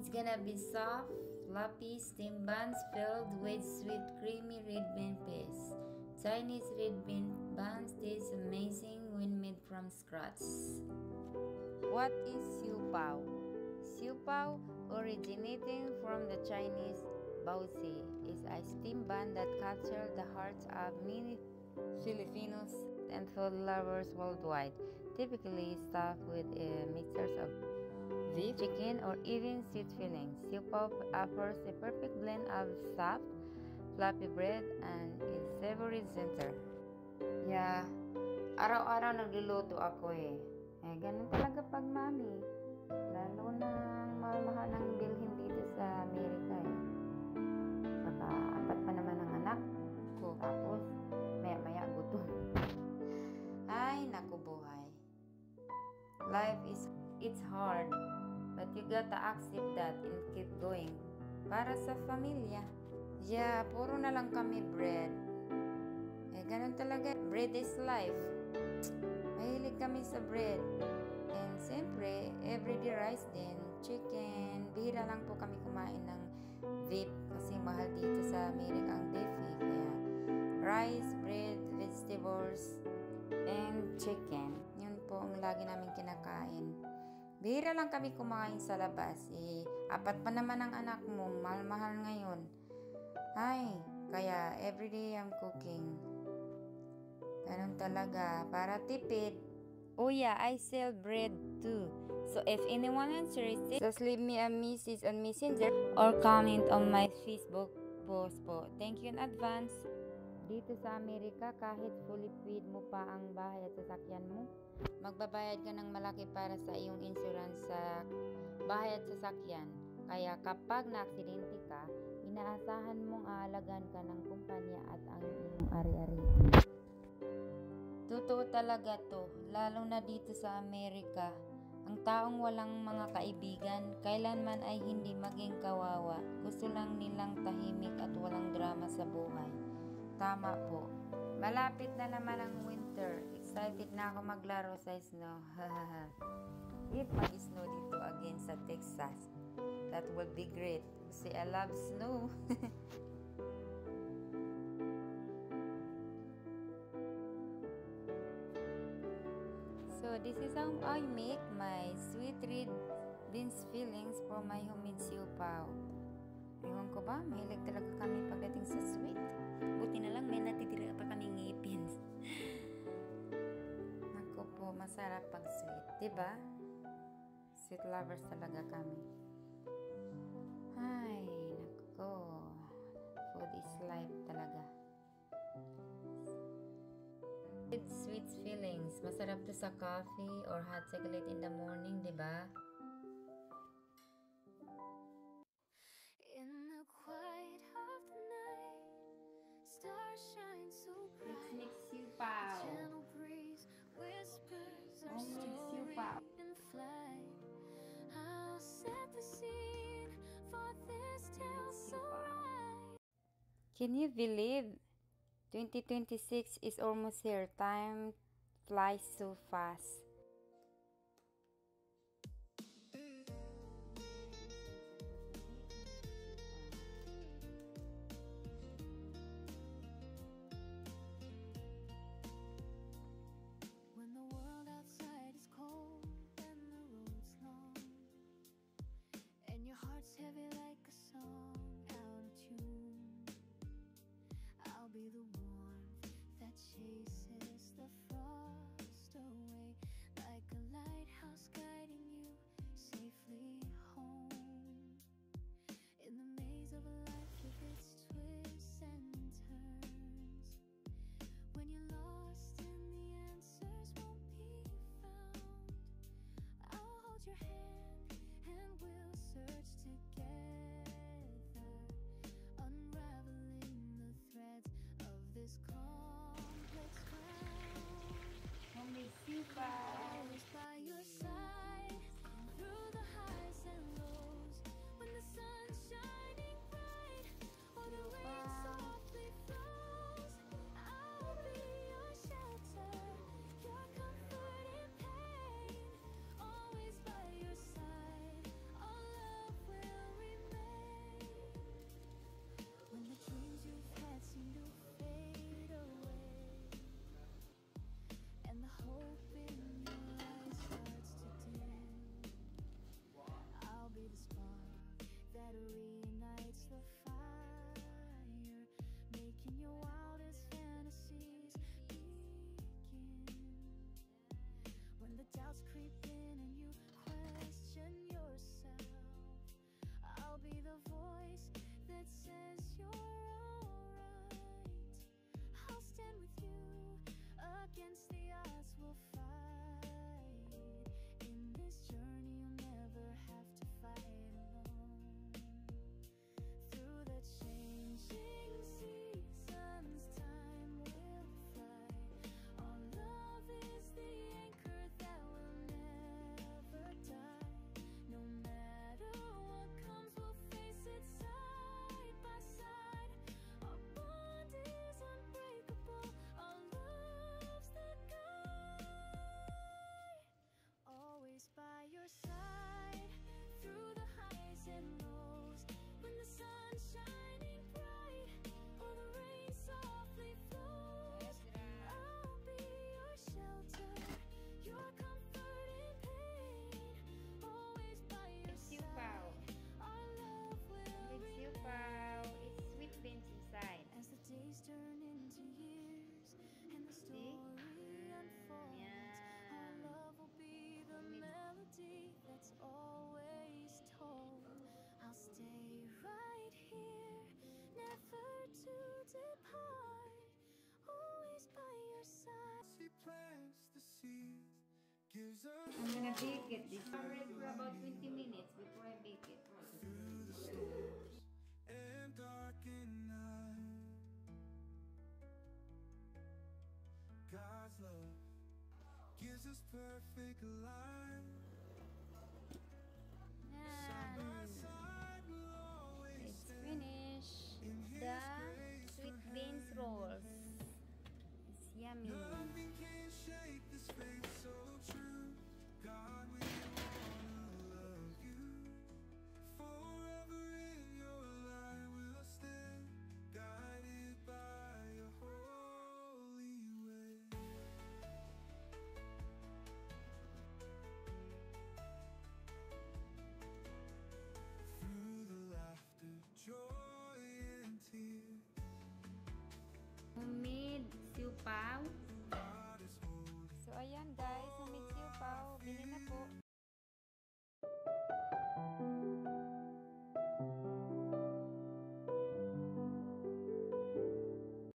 It's gonna be soft, fluffy steamed buns filled with sweet, creamy red bean paste. Chinese red bean buns taste amazing when made from scratch. What is siu pao? Siu pao, originating from the Chinese baozi, is a steamed bun that captures the hearts of many Filipinos and food lovers worldwide. Typically stuffed with mixtures of beef, chicken, or even sweet fillings. Siu pao offers a perfect blend of soft, fluffy bread and a savory center. Yeah, araw-araw nagluluto ako eh. Ganun talaga pag mami. Lalo na mahal-mahal ng bilhin dito sa Amerika eh. Saka apat pa naman ang anak ko. Tapos maya-maya gutom. Ay, naku buhay. Life it's hard. But you gotta accept that and keep going. Para sa pamilya. Yeah, puro na lang kami bread. Ganun talaga. Bread is life. Mahilig kami sa bread. And siyempre, everyday rice din. Chicken. Bihira lang po kami kumain ng beef. Kasi mahal dito sa Amerika ang beef eh. Kaya rice, bread, vegetables, and chicken. Yun po ang lagi namin kinakain. Bihira lang kami kumain sa labas. Apat pa naman ang anak mo. Mahal-mahal ngayon. Ay, kaya everyday I'm cooking. Ganun talaga. Para tipid. Oh yeah, I sell bread too. So if anyone interested, just leave me a message on Messenger or comment on my Facebook post po. Thank you in advance. Dito sa Amerika, kahit fully paid mo pa ang bahay at sasakyan mo, magbabayad ka ng malaki para sa iyong insurance sa bahay at sasakyan. Kaya kapag na-aksidente ka, inaasahan mong aalagaan ka ng kumpanya at ang iyong ari-arian. Totoo talaga to, lalo na dito sa Amerika. Ang taong walang mga kaibigan, kailanman ay hindi maging kawawa. Gusto lang nilang tahimik at walang drama sa buhay. Tama po. Malapit na naman ang winter. Excited na ako maglaro sa snow. If mag-snow dito again sa Texas, that would be great. Kasi I love snow. So this is how I make my sweet red beans fillings for my homemade siu pao. Ewan ko ba, mahilig talaga kami pagdating sa sweet. Buti na lang may natitira pa kaming ngipin. Naku po, masarap pag sweet, diba? Sweet lovers talaga kami. Ay, naku ko. Food is life talaga. Sweet feelings. Masarap to sa coffee or hot chocolate in the morning, diba? In the quiet of the night, stars shine so bright. Let's mix siu pao. Gentle breeze whispers our Let's mix siu story pao. in flight. I'll set the scene for this tale so right. Can you believe 2026 is almost here? Time flies so fast. When the world outside is cold and the road's long, and your heart's heavy like a song out of tune, I'll be the warmth that chases the frost away, like a lighthouse guiding you safely home. In the maze of life with its twists and turns, when you're lost and the answers won't be found, I'll hold your hand and we'll search together, unraveling the threads of this complex ground. Homemade siu pao. Always by your side, through the highs and lows, when the sun's shining bright or the rain softly flows, I'll be your shelter, your comfort in pain. Always by your side, our love will see gives us I'm gonna bake it. This already for about 20 minutes before I bake it. through the storms and darkened night. God's love gives us perfect life. Side by side we'll always It's stand finished. in His The grace sweet for beans hand. rolls. It's yummy. Nothing can shake this faith so true. God, we wanna love you. Forever in your light we'll stand, guided by your holy way. Through the laughter, joy and tears. Homemade siupaw